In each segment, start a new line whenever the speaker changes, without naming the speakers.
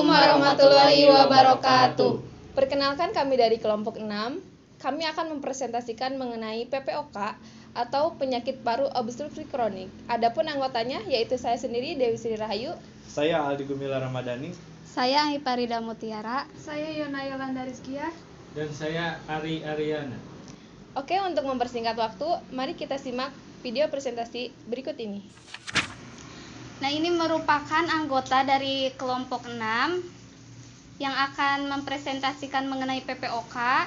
Assalamualaikum warahmatullahi wabarakatuh.
Perkenalkan, kami dari kelompok 6. Kami akan mempresentasikan mengenai PPOK atau penyakit paru obstruksi kronik. Adapun anggotanya yaitu saya sendiri, Dewi Sri Rahayu.
Saya Aldi Gumila Ramadhani.
Saya Anggi Parida Mutiara.
Saya Yona Yolanda Rizkia.
Dan saya Ari Ariana.
Oke, untuk mempersingkat waktu, mari kita simak video presentasi berikut ini.
Nah, ini merupakan anggota dari kelompok 6 yang akan mempresentasikan mengenai PPOK.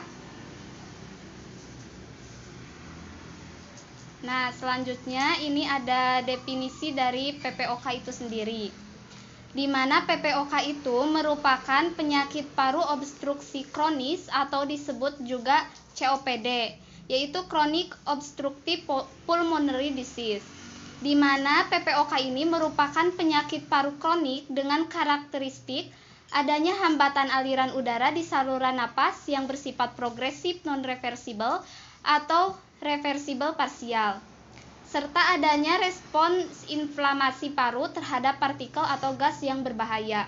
Nah, selanjutnya ini ada definisi dari PPOK itu sendiri, di mana PPOK itu merupakan penyakit paru obstruksi kronis atau disebut juga COPD, yaitu Chronic Obstructive Pulmonary Disease, di mana PPOK ini merupakan penyakit paru kronik dengan karakteristik adanya hambatan aliran udara di saluran napas yang bersifat progresif non-reversible atau reversible parsial, serta adanya respons inflamasi paru terhadap partikel atau gas yang berbahaya.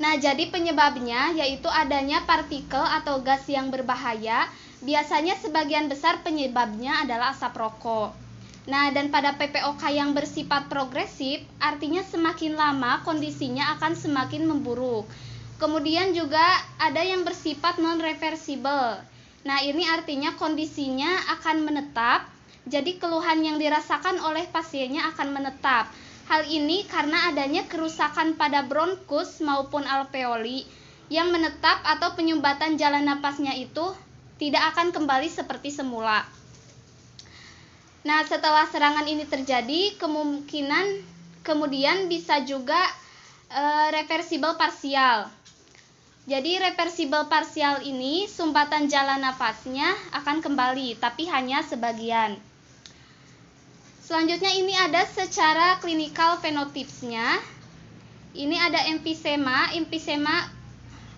Nah, jadi penyebabnya yaitu adanya partikel atau gas yang berbahaya. Biasanya sebagian besar penyebabnya adalah asap rokok. Nah, dan pada PPOK yang bersifat progresif, artinya semakin lama kondisinya akan semakin memburuk. Kemudian juga ada yang bersifat non-reversible. Nah, ini artinya kondisinya akan menetap, jadi keluhan yang dirasakan oleh pasiennya akan menetap. Hal ini karena adanya kerusakan pada bronkus maupun alveoli yang menetap atau penyumbatan jalan napasnya itu tidak akan kembali seperti semula. Nah, setelah serangan ini terjadi, kemudian bisa juga reversible parsial. Jadi reversible parsial ini sumbatan jalan nafasnya akan kembali, tapi hanya sebagian. Selanjutnya ini ada secara klinikal fenotipsnya. Ini ada emfisema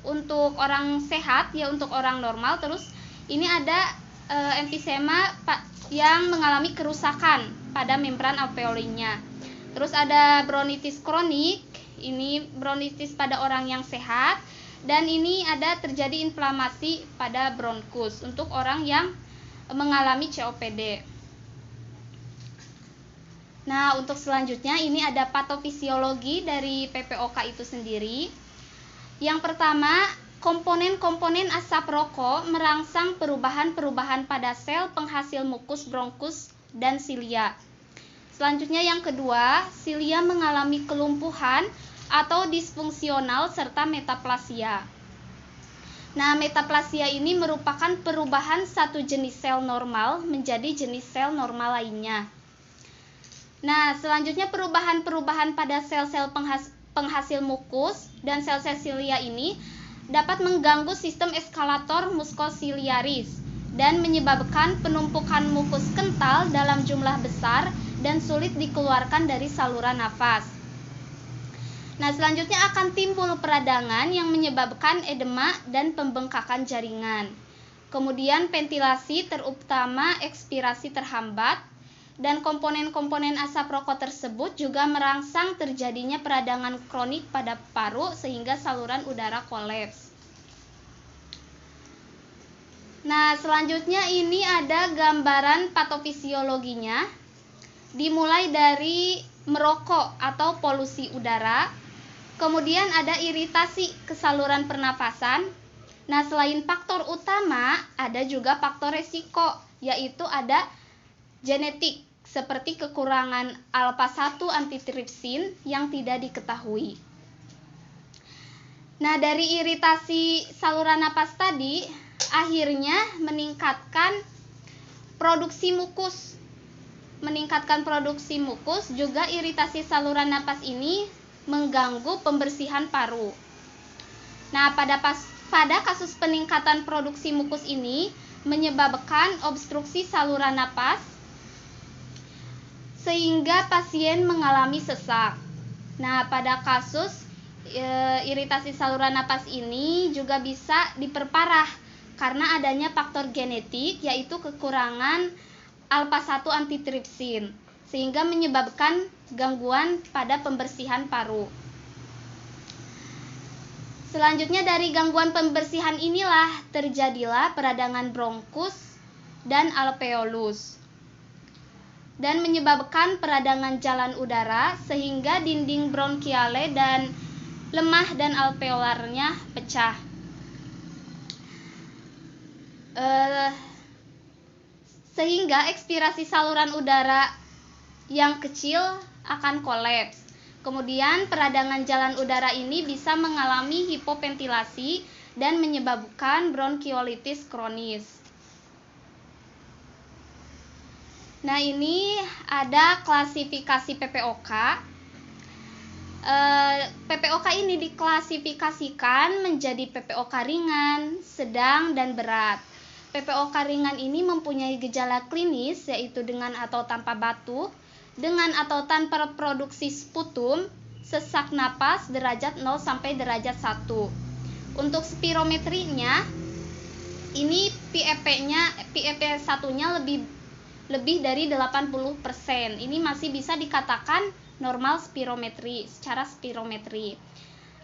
untuk orang sehat, ya untuk orang normal. Terus ini ada emfisema yang mengalami kerusakan pada membran alveolinya. Terus ada bronkitis kronik, ini bronkitis pada orang yang sehat, dan ini ada terjadi inflamasi pada bronkus untuk orang yang mengalami COPD. Nah, untuk selanjutnya ini ada patofisiologi dari PPOK itu sendiri. Yang pertama, komponen-komponen asap rokok merangsang perubahan-perubahan pada sel penghasil mukus bronkus dan silia. Selanjutnya yang kedua, silia mengalami kelumpuhan atau disfungsional serta metaplasia. Nah, metaplasia ini merupakan perubahan satu jenis sel normal menjadi jenis sel normal lainnya. Nah, selanjutnya perubahan-perubahan pada sel-sel penghasil mukus dan sel-sel silia ini dapat mengganggu sistem eskalator muskosiliaris dan menyebabkan penumpukan mukus kental dalam jumlah besar dan sulit dikeluarkan dari saluran nafas. Nah, selanjutnya akan timbul peradangan yang menyebabkan edema dan pembengkakan jaringan. Kemudian ventilasi terutama ekspirasi terhambat, dan komponen-komponen asap rokok tersebut juga merangsang terjadinya peradangan kronik pada paru sehingga saluran udara kolaps. Nah, selanjutnya ini ada gambaran patofisiologinya. Dimulai dari merokok atau polusi udara, kemudian ada iritasi ke saluran pernafasan. Nah, selain faktor utama, ada juga faktor resiko, yaitu ada genetik, seperti kekurangan alpha-1 antitripsin yang tidak diketahui. Nah, dari iritasi saluran napas tadi, akhirnya meningkatkan produksi mukus. Juga iritasi saluran napas ini mengganggu pembersihan paru. Nah, pada kasus peningkatan produksi mukus ini menyebabkan obstruksi saluran napas sehingga pasien mengalami sesak. Nah, pada kasus iritasi saluran napas ini juga bisa diperparah karena adanya faktor genetik, yaitu kekurangan alpha-1 antitripsin, sehingga menyebabkan gangguan pada pembersihan paru. Selanjutnya dari gangguan pembersihan inilah terjadilah peradangan bronkus dan alveolus dan menyebabkan peradangan jalan udara sehingga dinding bronkiale dan lemah dan alveolarnya pecah. Sehingga ekspirasi saluran udara yang kecil akan kolaps. Kemudian peradangan jalan udara ini bisa mengalami hipoventilasi dan menyebabkan bronkiolitis kronis. Nah, ini ada klasifikasi PPOK. PPOK ini diklasifikasikan menjadi PPOK ringan, sedang, dan berat. PPOK ringan ini mempunyai gejala klinis yaitu dengan atau tanpa batuk, dengan atau tanpa produksi sputum, sesak napas derajat 0 sampai derajat 1. Untuk spirometrinya, ini PEP 1-nya lebih dari 80%. Ini masih bisa dikatakan normal spirometri, secara spirometri.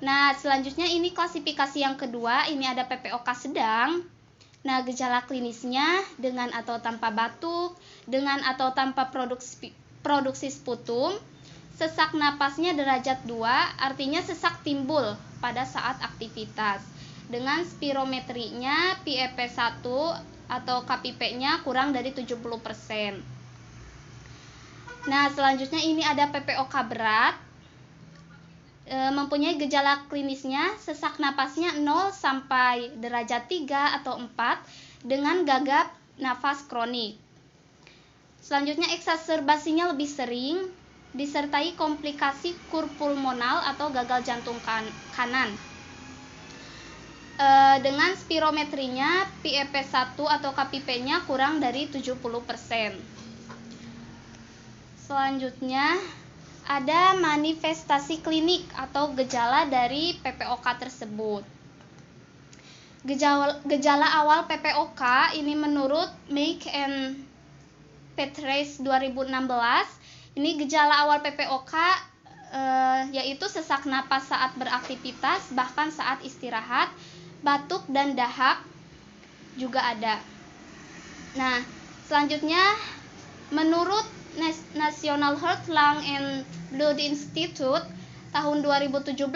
Nah, selanjutnya ini klasifikasi yang kedua, ini ada PPOK sedang. Nah, gejala klinisnya dengan atau tanpa batuk, dengan atau tanpa produksi sputum, sesak napasnya derajat 2, artinya sesak timbul pada saat aktivitas. Dengan spirometrinya PEP 1 atau KPP-nya kurang dari 70%. Nah, selanjutnya ini ada PPOK berat. Mempunyai gejala klinisnya sesak napasnya 0 sampai derajat 3 atau 4 dengan gagap nafas kronik. Selanjutnya eksaserbasinya lebih sering disertai komplikasi kur pulmonal atau gagal jantung kanan. Dengan spirometrinya PEP 1 atau KPP-nya kurang dari 70%. Selanjutnya ada manifestasi klinik atau gejala dari PPOK tersebut. Gejala awal PPOK ini menurut Meek and Petraeus 2016, ini gejala awal PPOK yaitu sesak napas saat beraktivitas bahkan saat istirahat, batuk dan dahak juga ada. Nah, selanjutnya menurut National Heart, Lung and Blood Institute tahun 2017,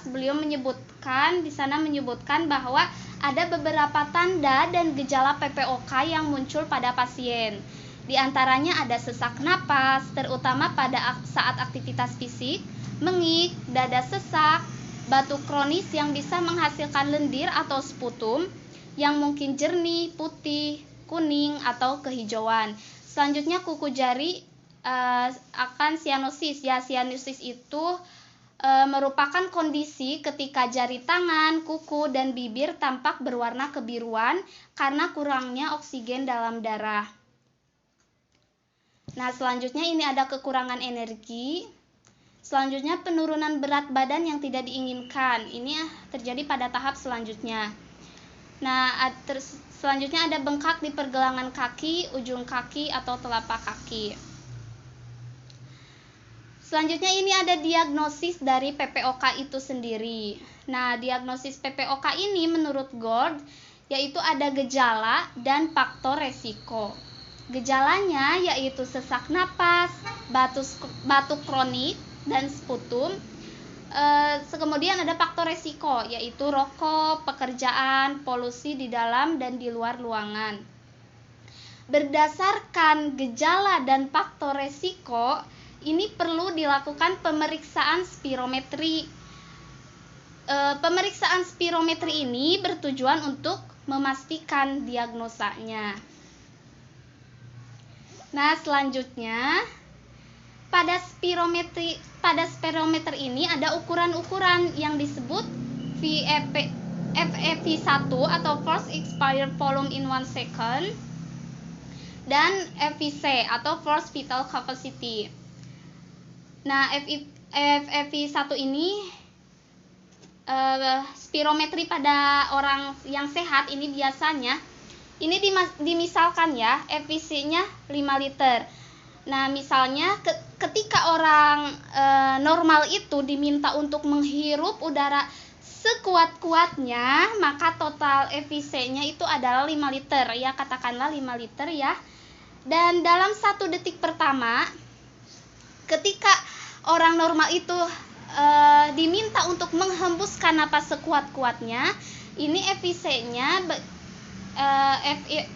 beliau menyebutkan bahwa ada beberapa tanda dan gejala PPOK yang muncul pada pasien. Di antaranya ada sesak napas, terutama pada saat aktivitas fisik, mengik, dada sesak, batuk kronis yang bisa menghasilkan lendir atau sputum yang mungkin jernih, putih, kuning, atau kehijauan. Selanjutnya kuku jari akan sianosis. Ya, sianosis itu merupakan kondisi ketika jari tangan, kuku, dan bibir tampak berwarna kebiruan karena kurangnya oksigen dalam darah. Nah, selanjutnya ini ada kekurangan energi. Selanjutnya penurunan berat badan yang tidak diinginkan. Ini terjadi pada tahap selanjutnya. Nah, selanjutnya ada bengkak di pergelangan kaki, ujung kaki, atau telapak kaki. Selanjutnya ini ada diagnosis dari PPOK itu sendiri. Nah, diagnosis PPOK ini menurut Gord yaitu ada gejala dan faktor resiko. Gejalanya yaitu sesak napas, batuk kronik, dan sputum. Kemudian ada faktor resiko yaitu rokok, pekerjaan, polusi di dalam dan di luar ruangan. Berdasarkan gejala dan faktor resiko, ini perlu dilakukan pemeriksaan spirometri. Pemeriksaan spirometri ini bertujuan untuk memastikan diagnosanya. Nah, selanjutnya pada spirometer ini ada ukuran-ukuran yang disebut FEV1 atau Force Expired Volume in 1 second dan FVC atau Force Vital Capacity. Nah, FEV1 ini spirometri pada orang yang sehat ini biasanya ini dimisalkan ya, FVC-nya 5 liter. Nah, misalnya ketika orang normal itu diminta untuk menghirup udara sekuat-kuatnya, maka total FVC-nya itu adalah 5 liter ya, katakanlah 5 liter ya. Dan dalam 1 detik pertama, ketika orang normal itu diminta untuk menghembuskan napas sekuat-kuatnya, ini FVC-nya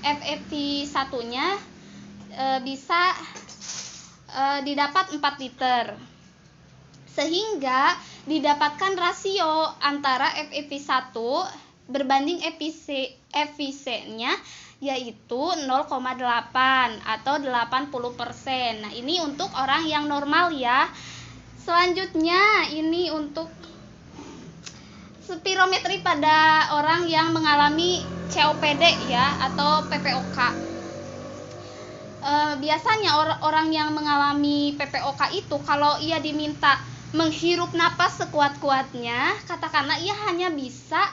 FEV1-nya bisa didapat 4 liter. Sehingga didapatkan rasio antara FEV1 berbanding FVC-nya yaitu 0,8 atau 80%. Nah, ini untuk orang yang normal ya. Selanjutnya ini untuk spirometri pada orang yang mengalami COPD ya atau PPOK. Biasanya orang yang mengalami PPOK itu kalau ia diminta menghirup napas sekuat-kuatnya, katakanlah ia hanya bisa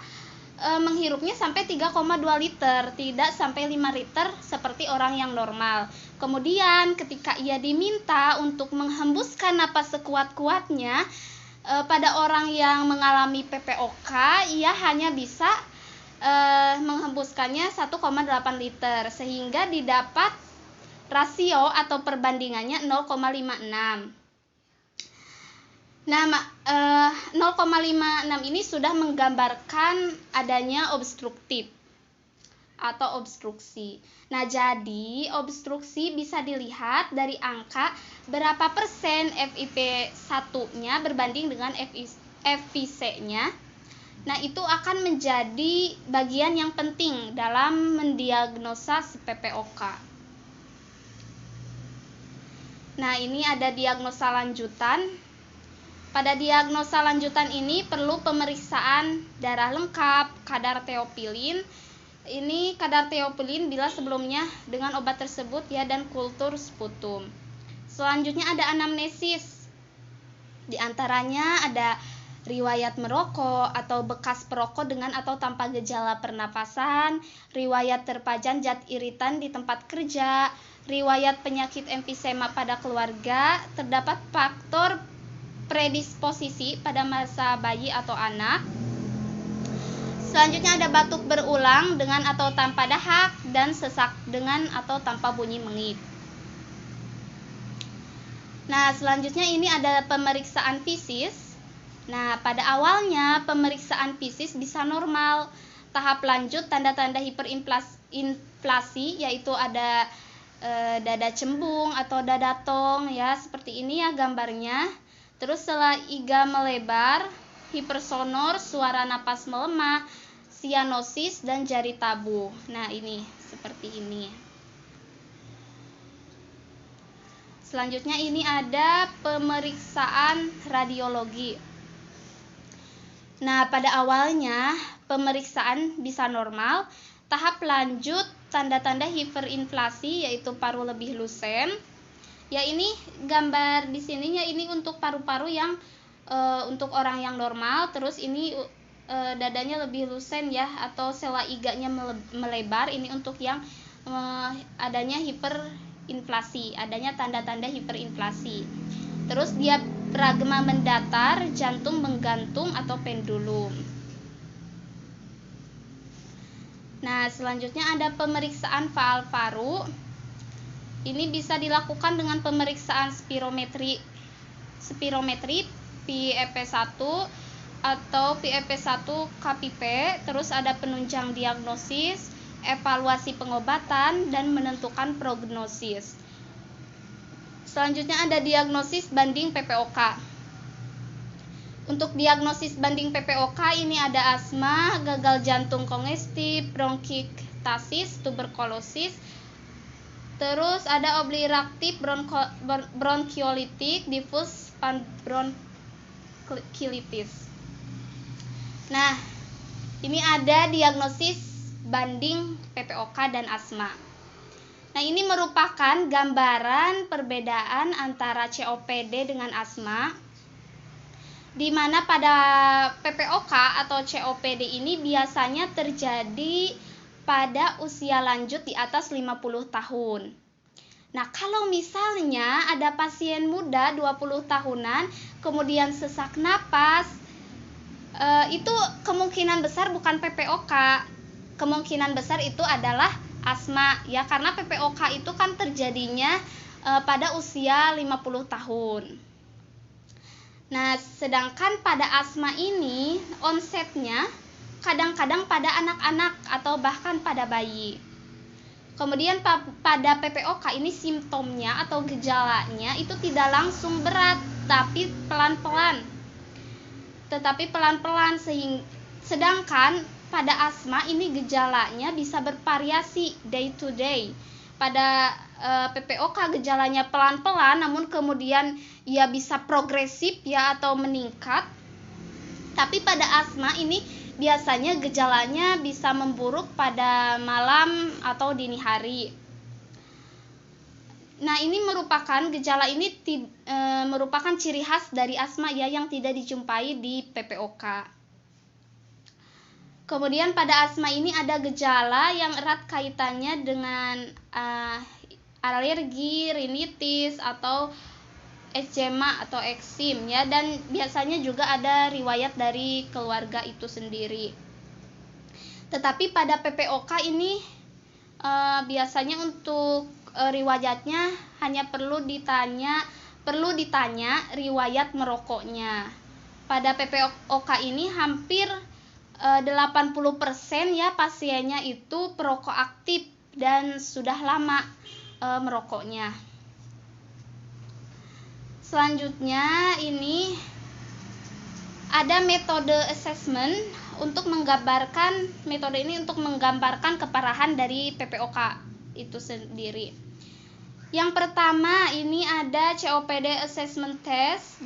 menghirupnya sampai 3,2 liter, tidak sampai 5 liter seperti orang yang normal. Kemudian ketika ia diminta untuk menghembuskan napas sekuat-kuatnya, pada orang yang mengalami PPOK, ia hanya bisa menghembuskannya 1,8 liter, sehingga didapat rasio atau perbandingannya 0,56. Nah, 0,56 ini sudah menggambarkan adanya obstruktif atau obstruksi. Nah, jadi obstruksi bisa dilihat dari angka berapa persen FiV1-nya berbanding dengan FVC-nya. Nah, itu akan menjadi bagian yang penting dalam mendiagnosa PPOK. Nah, ini ada diagnosa lanjutan. Pada diagnosa lanjutan ini perlu pemeriksaan darah lengkap, kadar teopilin. Ini kadar teopilin bila sebelumnya dengan obat tersebut ya, dan kultur sputum. Selanjutnya ada anamnesis. Di antaranya ada riwayat merokok atau bekas perokok dengan atau tanpa gejala pernapasan, riwayat terpajan zat iritan di tempat kerja, riwayat penyakit emfisema pada keluarga, terdapat faktor predisposisi pada masa bayi atau anak. Selanjutnya ada batuk berulang dengan atau tanpa dahak dan sesak dengan atau tanpa bunyi mengik. Nah, selanjutnya ini ada pemeriksaan fisis. Nah, pada awalnya pemeriksaan fisis bisa normal. Tahap lanjut tanda-tanda hiperinflasi yaitu ada dada cembung atau dada tong ya, seperti ini ya gambarnya. Terus setelah iga melebar, hipersonor, suara napas melemah, sianosis dan jari tabuh. Nah, ini seperti ini. Selanjutnya ini ada pemeriksaan radiologi. Nah, pada awalnya pemeriksaan bisa normal. Tahap lanjut tanda-tanda hiperinflasi yaitu paru lebih lusen. Ya, ini gambar di sininya ini untuk paru-paru yang untuk orang yang normal. Terus ini dadanya lebih lusen ya, atau sela iganya melebar. Ini untuk yang adanya hiperinflasi, adanya tanda-tanda hiperinflasi. Terus diafragma mendatar, jantung menggantung atau pendulum. Nah, selanjutnya ada pemeriksaan faal paru. Ini bisa dilakukan dengan pemeriksaan spirometri PEP1 atau PEP1 KPP. Terus ada penunjang diagnosis, evaluasi pengobatan, dan menentukan prognosis. Selanjutnya ada diagnosis banding PPOK. Untuk diagnosis banding PPOK ini ada asma, gagal jantung kongestif, bronkiektasis, tuberkulosis. Terus ada obstruktif bronkiolitik, difus bronkiolitis. Nah, ini ada diagnosis banding PPOK dan asma. Nah, ini merupakan gambaran perbedaan antara COPD dengan asma, di mana pada PPOK atau COPD ini biasanya terjadi pada usia lanjut di atas 50 tahun. Nah, kalau misalnya ada pasien muda 20 tahunan kemudian sesak napas, Itu kemungkinan besar bukan PPOK. Kemungkinan besar itu adalah asma ya, karena PPOK itu kan terjadinya pada usia 50 tahun. Nah, sedangkan pada asma ini onsetnya kadang-kadang pada anak-anak atau bahkan pada bayi. Kemudian pada PPOK ini simptomnya atau gejalanya itu tidak langsung berat, tapi pelan-pelan. Sedangkan pada asma ini gejalanya bisa bervariasi day to day. Pada PPOK gejalanya pelan-pelan, namun kemudian ya bisa progresif ya atau meningkat. Tapi pada asma ini biasanya gejalanya bisa memburuk pada malam atau dini hari. Nah, ini gejala ini merupakan ciri khas dari asma ya yang tidak dijumpai di PPOK. Kemudian pada asma ini ada gejala yang erat kaitannya dengan alergi, rinitis atau eczema atau eksim ya, dan biasanya juga ada riwayat dari keluarga itu sendiri. Tetapi pada PPOK ini biasanya untuk riwayatnya hanya perlu ditanya riwayat merokoknya. Pada PPOK ini hampir 80% ya pasiennya itu perokok aktif dan sudah lama merokoknya. Selanjutnya ini ada metode assessment untuk menggambarkan keparahan dari PPOK itu sendiri. Yang pertama ini ada COPD assessment test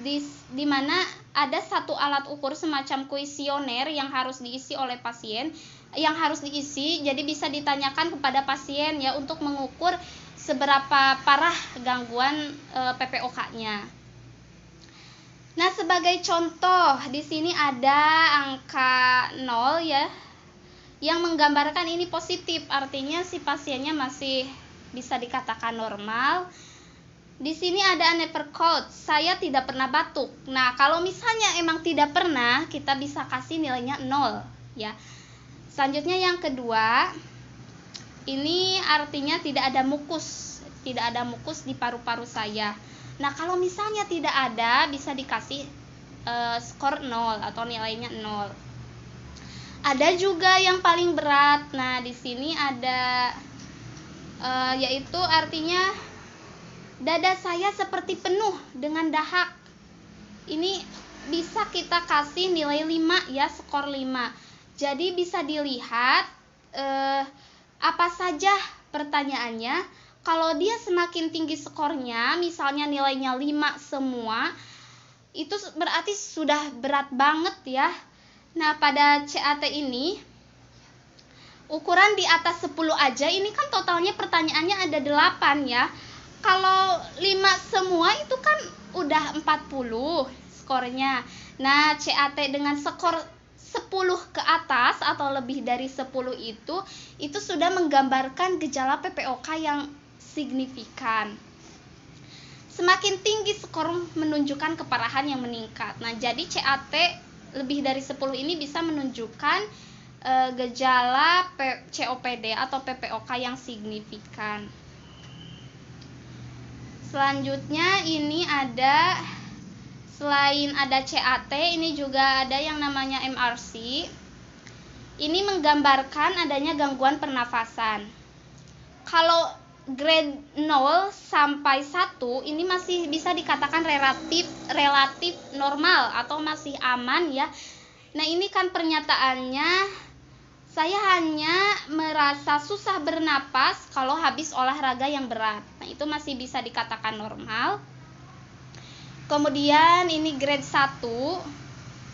di mana ada satu alat ukur semacam kuesioner yang harus diisi oleh pasien, jadi bisa ditanyakan kepada pasien ya untuk mengukur seberapa parah gangguan PPOK-nya. Nah, sebagai contoh di sini ada angka 0 ya yang menggambarkan ini positif, artinya si pasiennya masih bisa dikatakan normal. Di sini ada never cough, saya tidak pernah batuk. Nah, kalau misalnya emang tidak pernah, kita bisa kasih nilainya 0 ya. Selanjutnya yang kedua, ini artinya tidak ada mukus di paru-paru saya. Nah, kalau misalnya tidak ada, bisa dikasih skor 0 atau nilainya 0. Ada juga yang paling berat. Nah, di sini ada yaitu artinya dada saya seperti penuh dengan dahak. Ini bisa kita kasih nilai 5 ya, skor 5. Jadi bisa dilihat apa saja pertanyaannya. Kalau dia semakin tinggi skornya, misalnya nilainya 5 semua, itu berarti sudah berat banget ya. Nah, pada CAT ini ukuran di atas 10 aja, ini kan totalnya pertanyaannya ada 8 ya. Kalau 5 semua itu kan udah 40 skornya. Nah, CAT dengan skor 10 ke atas atau lebih dari 10 itu sudah menggambarkan gejala PPOK yang signifikan. Semakin tinggi skor menunjukkan keparahan yang meningkat. Nah, jadi CAT lebih dari 10 ini bisa menunjukkan gejala COPD atau PPOK yang signifikan. Selanjutnya ini ada, selain ada CAT, ini juga ada yang namanya MRC. Ini menggambarkan adanya gangguan pernafasan. Kalau grade 0 sampai 1 ini masih bisa dikatakan relatif normal atau masih aman ya. Nah, ini kan pernyataannya, saya hanya merasa susah bernapas kalau habis olahraga yang berat. Nah, itu masih bisa dikatakan normal. Kemudian ini grade 1,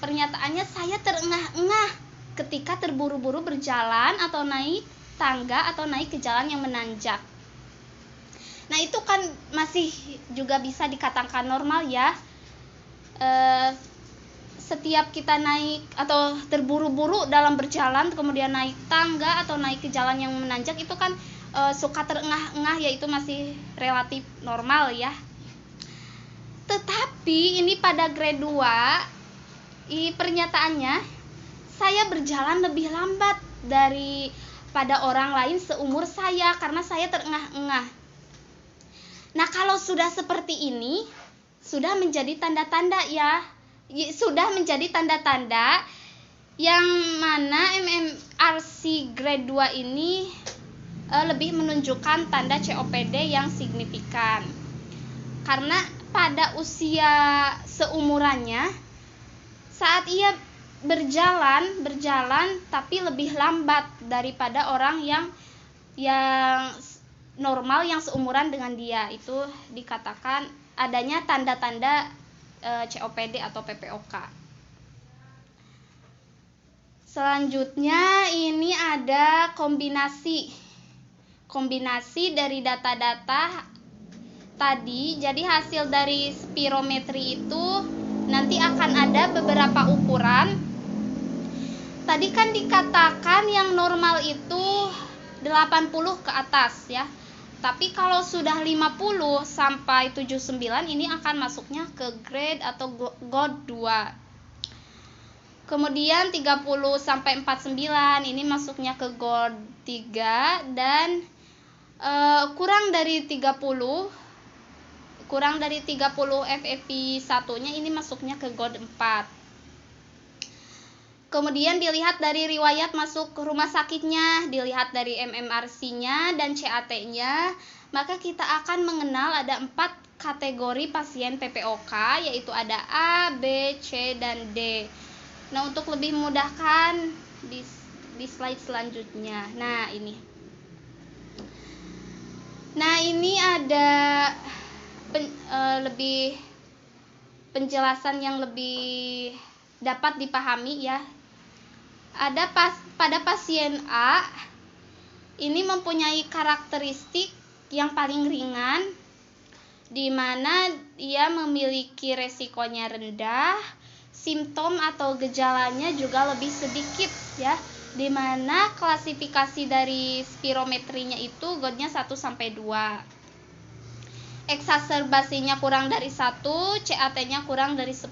pernyataannya saya terengah-engah ketika terburu-buru berjalan atau naik tangga atau naik ke jalan yang menanjak. Nah, itu kan masih juga bisa dikatakan normal ya. Setiap kita naik atau terburu-buru dalam berjalan, kemudian naik tangga atau naik ke jalan yang menanjak, itu kan suka terengah-engah, yaitu masih relatif normal ya. Tetapi ini pada grade 2 pernyataannya saya berjalan lebih lambat daripada orang lain seumur saya karena saya terengah-engah. Nah, kalau sudah seperti ini, sudah menjadi tanda-tanda yang mana MMRC grade 2 ini lebih menunjukkan tanda COPD yang signifikan. Karena pada usia seumurannya, saat ia berjalan tapi lebih lambat daripada orang yang normal yang seumuran dengan dia, itu dikatakan adanya tanda-tanda COPD atau PPOK. Selanjutnya ini ada kombinasi dari data-data tadi. Jadi hasil dari spirometri itu nanti akan ada beberapa ukuran. Tadi kan dikatakan yang normal itu 80 ke atas ya. Tapi kalau sudah 50 sampai 79 ini akan masuknya ke grade atau GOD 2. Kemudian 30 sampai 49 ini masuknya ke GOD 3 dan kurang dari 30 FEV 1-nya ini masuknya ke GOD 4. Kemudian dilihat dari riwayat masuk ke rumah sakitnya, dilihat dari MMRC-nya dan CAT-nya, maka kita akan mengenal ada 4 kategori pasien PPOK, yaitu ada A, B, C, dan D. Nah, untuk lebih memudahkan di slide selanjutnya. Nah, ini ada penjelasan yang lebih dapat dipahami ya. Ada pada pasien A ini mempunyai karakteristik yang paling ringan, di mana ia memiliki resikonya rendah, simptom atau gejalanya juga lebih sedikit ya, di mana klasifikasi dari spirometrinya itu GOD-nya 1 sampai 2. Eksaserbasinya kurang dari 1, CAT-nya kurang dari 10,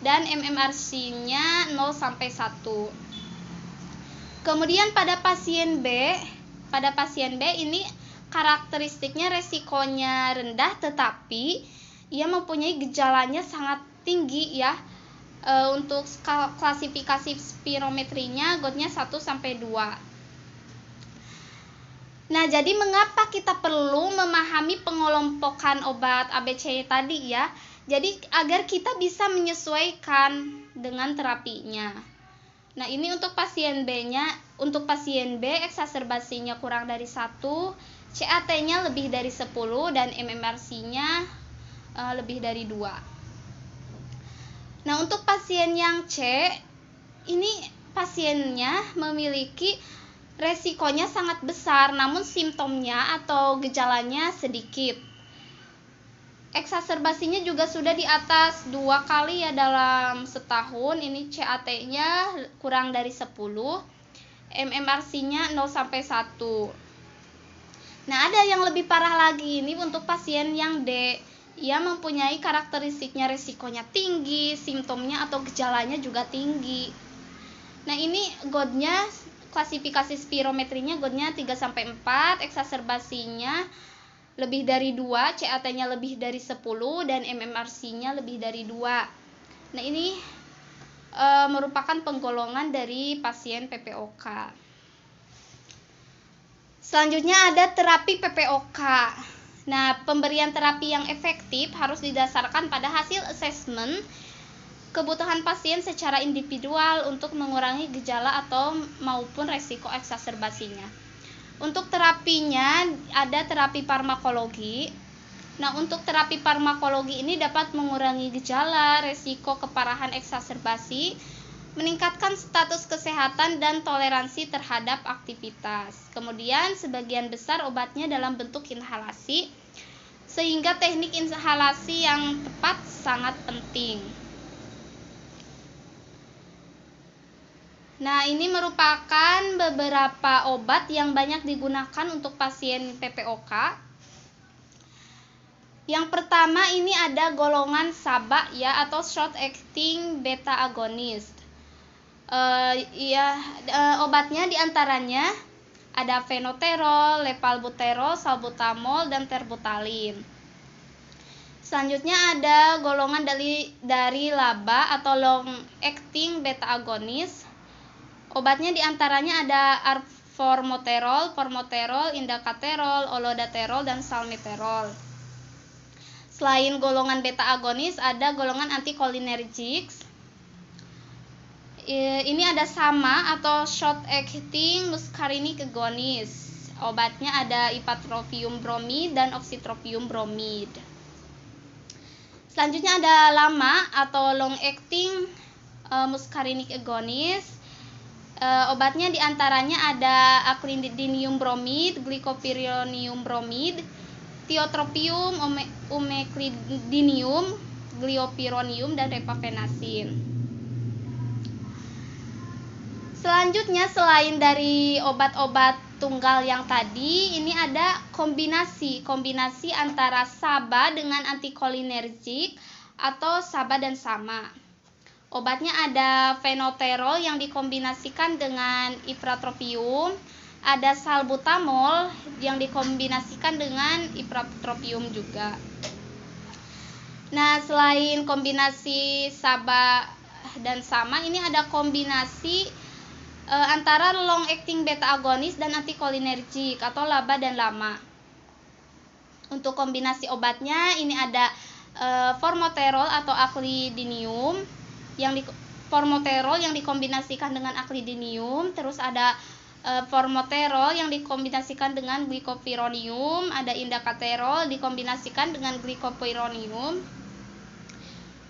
dan MMRC-nya 0 sampai 1. Kemudian pada pasien B ini karakteristiknya resikonya rendah tetapi ia mempunyai gejalanya sangat tinggi ya. Untuk klasifikasi spirometrinya GOD-nya 1 sampai 2. Nah, jadi mengapa kita perlu memahami pengelompokan obat ABC tadi ya? Jadi agar kita bisa menyesuaikan dengan terapinya. Nah, ini untuk pasien B-nya, untuk pasien B eksaserbasinya kurang dari 1, CAT-nya lebih dari 10 dan MMRC-nya lebih dari 2. Nah, untuk pasien yang C, ini pasiennya memiliki resikonya sangat besar, namun simptomnya atau gejalanya sedikit. Eksaserbasinya juga sudah di atas 2 kali ya dalam setahun. Ini CAT-nya kurang dari 10, MMRC-nya 0 sampai 1. Nah, ada yang lebih parah lagi ini untuk pasien yang D. Ia mempunyai karakteristiknya resikonya tinggi, simptomnya atau gejalanya juga tinggi. Nah, ini GOD-nya, klasifikasi spirometrinya GOD-nya 3 sampai 4, eksaserbasinya lebih dari 2, CAT-nya lebih dari 10 dan MMRC-nya lebih dari 2. Nah, ini merupakan penggolongan dari pasien PPOK. Selanjutnya ada terapi PPOK. Nah, pemberian terapi yang efektif harus didasarkan pada hasil asesmen kebutuhan pasien secara individual untuk mengurangi gejala atau maupun resiko eksaserbasinya. Untuk terapinya ada terapi farmakologi. Nah, untuk terapi farmakologi ini dapat mengurangi gejala, resiko keparahan eksaserbasi, meningkatkan status kesehatan dan toleransi terhadap aktivitas. Kemudian sebagian besar obatnya dalam bentuk inhalasi, sehingga teknik inhalasi yang tepat sangat penting. Nah, ini merupakan beberapa obat yang banyak digunakan untuk pasien PPOK. Yang pertama ini ada golongan SABA ya, atau short acting beta agonist. Obatnya diantaranya ada fenoterol, lepalbuterol, salbutamol, dan terbutalin. Selanjutnya ada golongan dari LABA atau long acting beta agonis. Obatnya diantaranya ada formoterol, indacaterol, olodaterol, dan salmeterol. Selain golongan beta agonis, ada golongan anticholinergic. Ini ada SAMA atau short acting muscarinic agonist. Obatnya ada ipratropium bromid dan oxytropium bromid. Selanjutnya ada LAMA atau long acting muscarinic agonist. Obatnya diantaranya ada aclidinium bromid, glycopyrronium bromid, tiotropium, umeclidinium, gliopyrronium, dan revapenacin. Selanjutnya, selain dari obat-obat tunggal yang tadi, ini ada kombinasi antara SABA dengan anticholinergic atau SABA dan SAMA. Obatnya ada fenoterol yang dikombinasikan dengan ipratropium, ada salbutamol yang dikombinasikan dengan ipratropium juga. Nah, selain kombinasi SABA dan SAMA, ini ada kombinasi antara long acting beta agonis dan anticholinergic atau LABA dan LAMA. Untuk kombinasi obatnya ini ada formoterol atau aclidinium formoterol yang dikombinasikan dengan aclidinium, terus ada formoterol yang dikombinasikan dengan glycopyrronium, ada indacaterol dikombinasikan dengan glycopyrronium.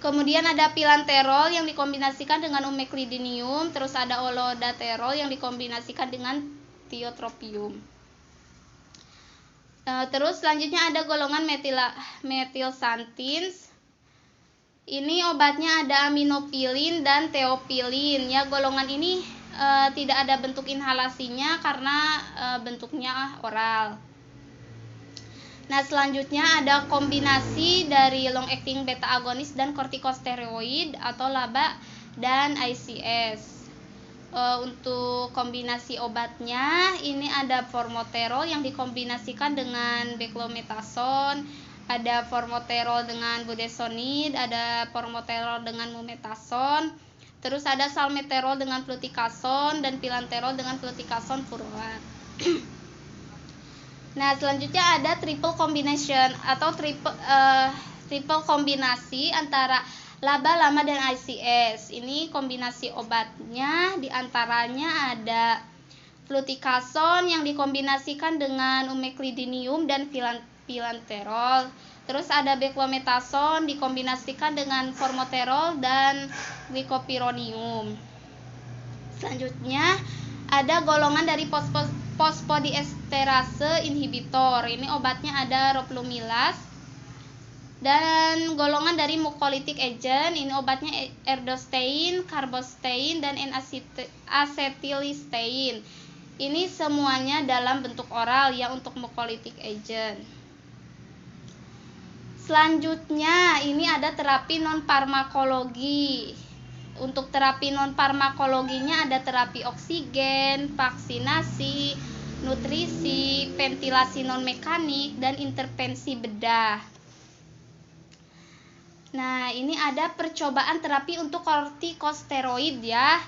Kemudian ada pilanterol yang dikombinasikan dengan umeclidinium, terus ada olodaterol yang dikombinasikan dengan tiotropium. Terus selanjutnya ada golongan metilsantins. Ini obatnya ada aminopilin dan teopilin. Ya, golongan ini tidak ada bentuk inhalasinya karena bentuknya oral. Nah, selanjutnya ada kombinasi dari long acting beta agonis dan kortikosteroid atau LABA dan ICS. Untuk kombinasi obatnya ini ada formoterol yang dikombinasikan dengan beclomethasone, ada formoterol dengan budesonide, ada formoterol dengan mometasone, terus ada salmeterol dengan fluticasone dan pilanterol dengan fluticasone furoat. Nah, selanjutnya ada triple combination atau triple kombinasi antara LABA, LAMA, dan ICS. Ini kombinasi obatnya diantaranya ada fluticasone yang dikombinasikan dengan umeclidinium dan pilanterol. Terus ada beclomethasone dikombinasikan dengan formoterol dan glycopyrronium. Selanjutnya ada golongan dari fosfodiesterase inhibitor. Ini obatnya ada roflumilast. Dan golongan dari mucolytic agent, ini obatnya erdostein, carbostein, dan N-acetylcysteine. Ini semuanya dalam bentuk oral ya untuk mucolytic agent. Selanjutnya ini ada terapi non-farmakologi. Untuk terapi non-farmakologinya ada terapi oksigen, vaksinasi, nutrisi, ventilasi non-mekanik, dan intervensi bedah. Nah, ini ada percobaan terapi untuk kortikosteroid ya.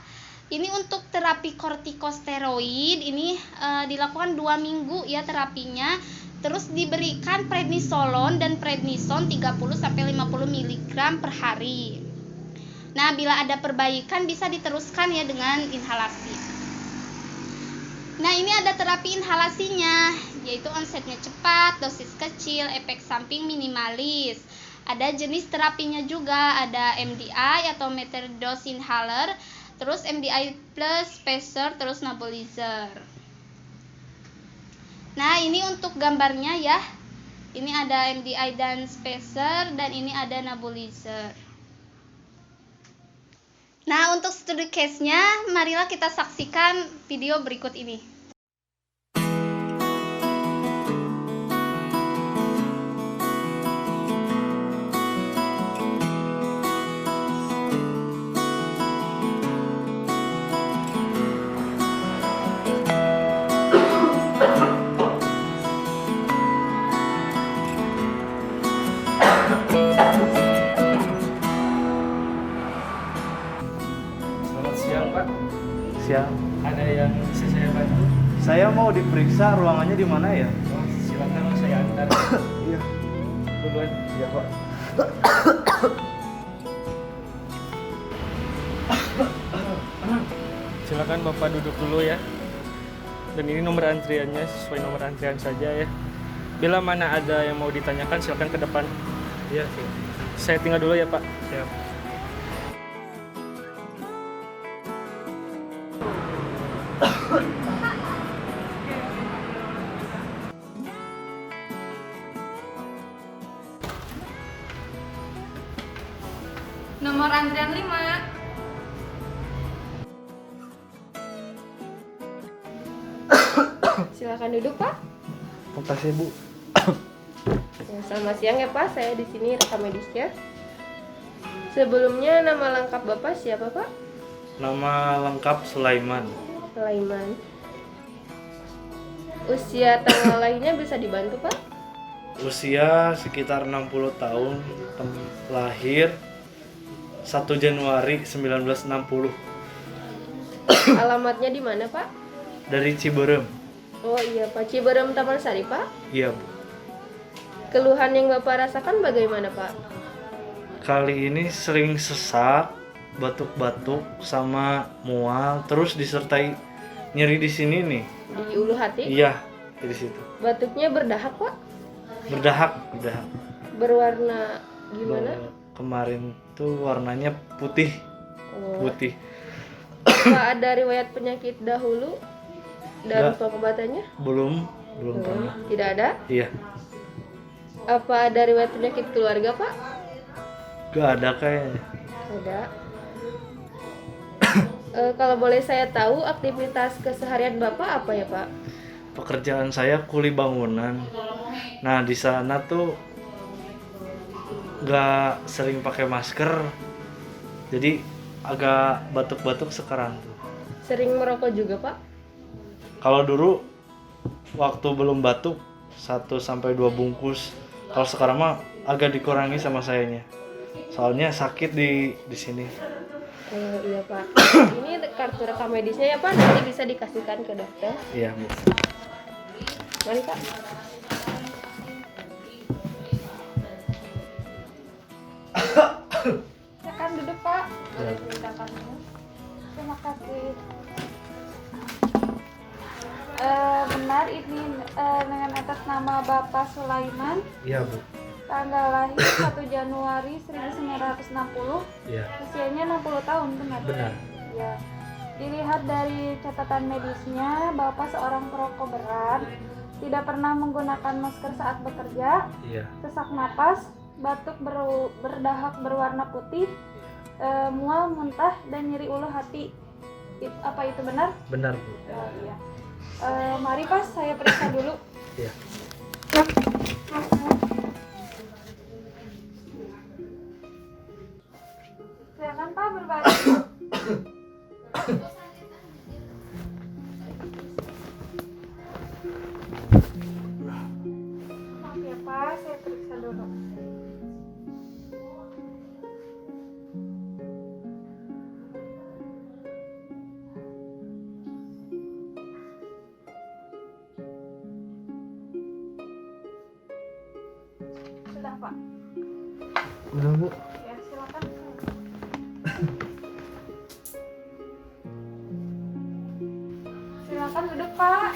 Ini untuk terapi kortikosteroid ini dilakukan 2 minggu ya terapinya. Terus diberikan prednisolon dan prednison 30-50 mg per hari. Nah, bila ada perbaikan bisa diteruskan ya dengan inhalasi. Nah, ini ada terapi inhalasinya, yaitu onsetnya cepat, dosis kecil, efek samping minimalis. Ada jenis terapinya juga, ada MDI atau metered dose inhaler, terus MDI plus spacer, terus nebulizer. Nah, ini untuk gambarnya ya. Ini ada MDI dan spacer, dan ini ada nebulizer. Nah, untuk studi case-nya, marilah kita saksikan video berikut ini.
bisa ruangannya di mana ya?
Oh, silakan saya antar.
Iya.
Duluan.
Iya, Pak.
Silakan Bapak duduk dulu ya. Dan ini nomor antriannya sesuai nomor antrian saja ya. Bila mana ada yang mau ditanyakan silakan ke depan.
Iya, siap.
Saya tinggal dulu ya Pak.
Siap.
Nomor antrian 5.
Silakan duduk, Pak.
Makasih, Bu.
Ya, selamat siang ya, Pak. Saya di sini rekam medisnya. Sebelumnya nama lengkap Bapak siapa, Pak?
Nama lengkap Sulaiman.
Sulaiman. Usia tanggal lahirnya bisa dibantu, Pak?
Usia sekitar 60 tahun, lahir 1 Januari 1960
Alamatnya di mana, Pak?
dari Ciberem.
Oh iya, Pak. Ciberem Taman Sari, Pak.
Iya, Bu.
Keluhan yang Bapak rasakan bagaimana, Pak?
Kali ini sering sesak, batuk-batuk sama mual, terus disertai nyeri di sini nih.
Di ulu hati?
Iya, di situ.
Batuknya berdahak, Pak?
Berdahak.
Berwarna gimana?
Kemarin tuh warnanya putih.
Oh.
Putih.
Apa ada riwayat penyakit dahulu dan
Enggak.
pengobatannya?
Belum pernah.
Tidak ada?
Iya,
Apa ada riwayat penyakit keluarga, Pak?
gak ada kayaknya.
Ada. Kalau boleh saya tahu aktivitas keseharian Bapak apa ya, Pak?
Pekerjaan saya kuli bangunan. Nah, di sana tuh gak sering pakai masker. Jadi agak batuk-batuk sekarang tuh.
Sering merokok juga, Pak?
Kalau dulu waktu belum batuk 1-2 bungkus. Kalau sekarang mah agak dikurangi sama sayanya. Soalnya sakit di sini.
Iya, Pak. Ini kartu rekam medisnya ya, Pak. Nanti bisa dikasihkan ke dokter.
Iya, Bu.
Mari, Pak.
Silakan duduk, Pak.
Ya.
Terima kasih. Benar ini dengan atas nama Bapak Sulaiman,
Iya, Bu.
tanggal lahir 1 Januari 1960,
Iya.
usianya 60 tahun, benar?
Benar.
Ya. Dilihat dari catatan medisnya, Bapak seorang perokok berat, tidak pernah menggunakan masker saat bekerja,
Iya.
sesak napas, batuk berdahak berwarna putih, mual, muntah, dan nyeri ulu hati. Apa itu benar?
Benar, Bu.
Oh, iya. Mari Pak, saya periksa dulu.
Iya.
Silakan Pak berbaring. Maaf ya Pak, saya periksa dulu. Sudah Pak.
Udah, Bu.
Ya silakan. Silakan duduk Pak.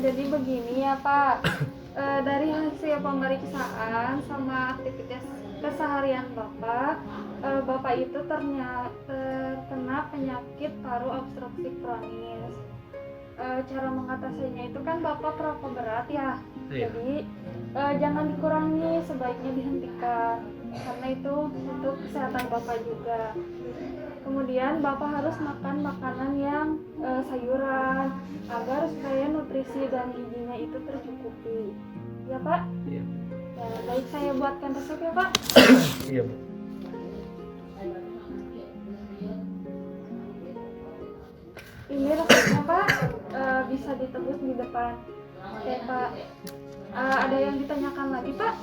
Jadi begini ya Pak. Dari hasil pemeriksaan sama aktivitas keseharian Bapak, Bapak itu terkena penyakit paru obstruksi kronis. Cara mengatasinya itu kan Bapak perokok berat ya.
Iya.
Jadi jangan dikurangi, sebaiknya dihentikan karena itu untuk kesehatan Bapak juga. Kemudian Bapak harus makan makanan yang sayuran agar supaya nutrisi dan gizinya itu tercukupi. Ya Pak?
Iya.
Ya, baik, saya buatkan resep ya Pak.
Iya, Bu.
Ini resepnya Pak, bisa ditebus di depan. Oke Pak. Ada yang ditanyakan lagi Pak?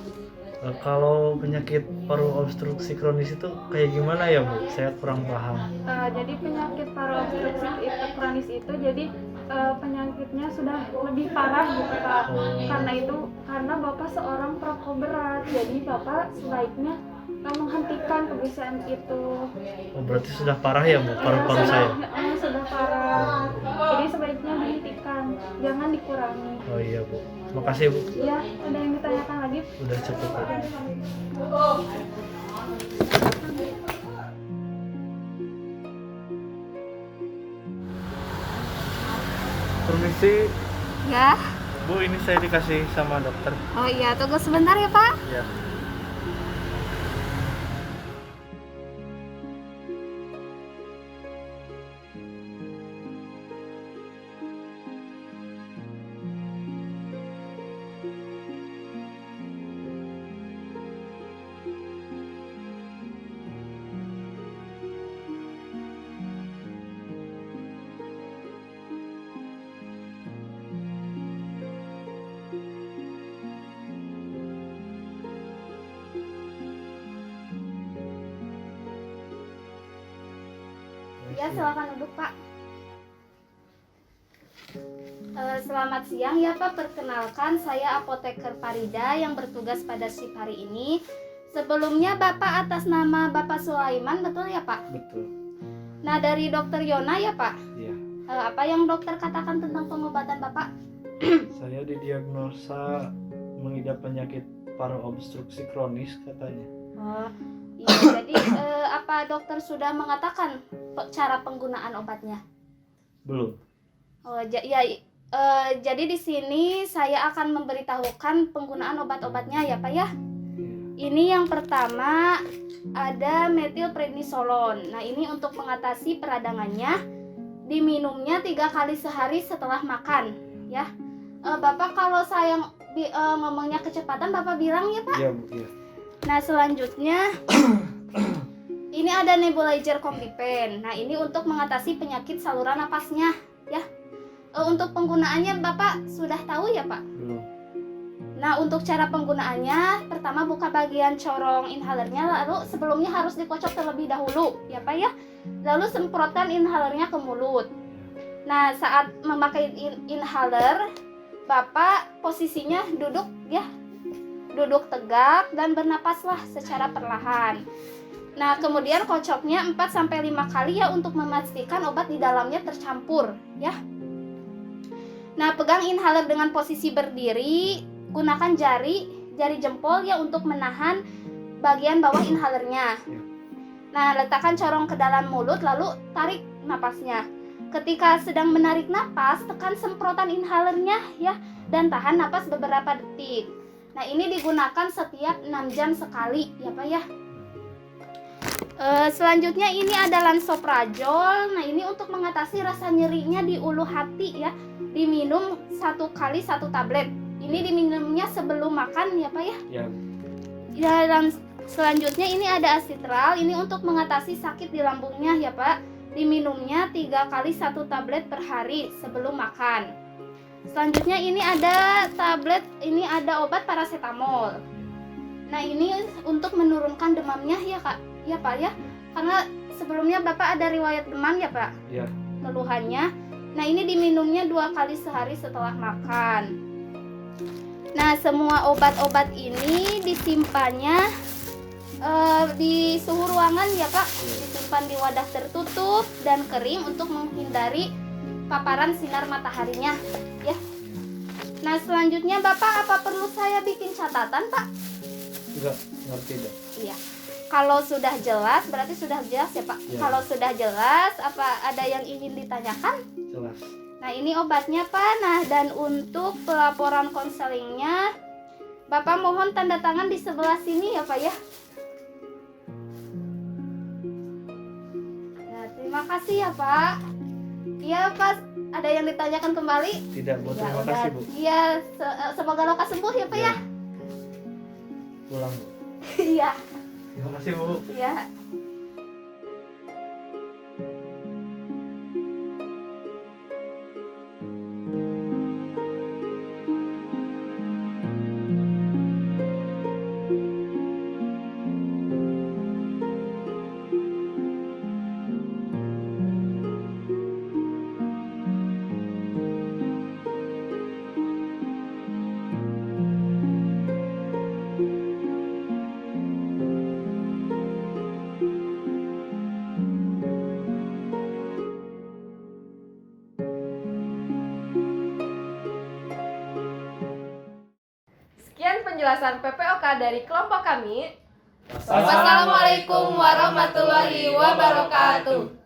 Kalau penyakit paru obstruksi kronis itu kayak gimana ya Bu? Saya kurang paham.
Jadi penyakit paru obstruksi kronis itu jadi penyakitnya sudah lebih parah gitu Pak. Karena Bapak seorang perokok berat, jadi Bapak sebaiknya menghentikan kebiasaan itu.
Oh, berarti sudah parah ya Bu paru-paru saya?
Sudah parah. Jadi sebaiknya dihentikan, jangan dikurangi.
Oh iya Bu. Makasih Bu.
Ya, ada yang ditanyakan lagi?
Udah cukup Bu. Permisi
Ya.
Bu, ini saya dikasih sama dokter.
Oh iya, tunggu sebentar ya, Pak.
Ya.
Ya, silakan duduk, Pak. Selamat siang ya, Pak. Perkenalkan, saya apoteker Farida yang bertugas pada shift hari ini. Sebelumnya Bapak atas nama Bapak Sulaiman, betul ya, Pak?
Betul.
Nah, dari dokter Yona ya, Pak?
Iya.
Apa yang dokter katakan tentang pengobatan Bapak?
Saya didiagnosa mengidap penyakit paru obstruksi kronis katanya.
Oh, iya. Jadi apa dokter sudah mengatakan cara penggunaan obatnya?
Belum.
Oh, jadi di sini saya akan memberitahukan penggunaan obat-obatnya ya, Pak ya. Ini yang pertama ada metilprednisolon. Nah, ini untuk mengatasi peradangannya, diminumnya 3 kali sehari setelah makan, ya. Bapak kalau saya ngomongnya kecepatan, Bapak bilang ya, Pak.
Iya, Bu. Iya.
Nah, selanjutnya ini ada nebulizer Combipen. Nah, ini untuk mengatasi penyakit saluran napasnya, ya. Untuk penggunaannya Bapak sudah tahu ya, Pak?
Belum.
Nah, untuk cara penggunaannya, pertama buka bagian corong inhalernya, lalu sebelumnya harus dikocok terlebih dahulu, ya Pak ya. Lalu semprotkan inhalernya ke mulut. Nah, saat memakai inhaler, Bapak posisinya duduk ya, duduk tegak dan bernapaslah secara perlahan. Nah, kemudian kocoknya 4-5 kali ya untuk memastikan obat di dalamnya tercampur, ya. Nah, pegang inhaler dengan posisi berdiri, gunakan jari jempol ya untuk menahan bagian bawah inhalernya. Nah, letakkan corong ke dalam mulut lalu tarik napasnya. Ketika sedang menarik napas, tekan semprotan inhalernya ya dan tahan napas beberapa detik. Nah, ini digunakan setiap 6 jam sekali ya Pak ya. Selanjutnya ini ada lansoprazol. Nah, ini untuk mengatasi rasa nyerinya di ulu hati ya. Diminum 1 kali 1 tablet. Ini diminumnya sebelum makan ya Pak ya.
Ya.
Ya, dan selanjutnya ini ada asitral. Ini untuk mengatasi sakit di lambungnya ya Pak. Diminumnya 3 kali 1 tablet per hari sebelum makan. Selanjutnya ini ada tablet, ini ada obat paracetamol. Nah, ini untuk menurunkan demamnya ya Kak, ya Pak ya. Karena sebelumnya Bapak ada riwayat demam ya Pak.
Iya.
Keluhannya. Nah, ini diminumnya 2 kali sehari setelah makan. Nah, semua obat-obat ini disimpannya di suhu ruangan ya Pak. Disimpan di wadah tertutup dan kering untuk menghindari paparan sinar mataharinya ya. Nah, selanjutnya Bapak apa perlu saya bikin catatan Pak?
Enggak, ngerti deh.
Iya. Kalau sudah jelas berarti sudah jelas ya Pak.
Ya.
Kalau sudah jelas, apa ada yang ingin ditanyakan?
Jelas.
Nah, ini obatnya Pak. Nah, dan untuk pelaporan konselingnya, Bapak mohon tanda tangan di sebelah sini ya Pak ya. Nah, terima kasih ya Pak. Iya Pak, ada yang ditanyakan kembali?
Tidak, Bu.
Ya,
Terima
udah.
kasih, Bu.
Iya, semoga lekas sembuh ya Pak ya.
Pulang, Bu.
Iya.
Terima kasih, Bu.
Iya.
penjelasan PPOK dari kelompok kami.
Wassalamualaikum warahmatullahi wabarakatuh.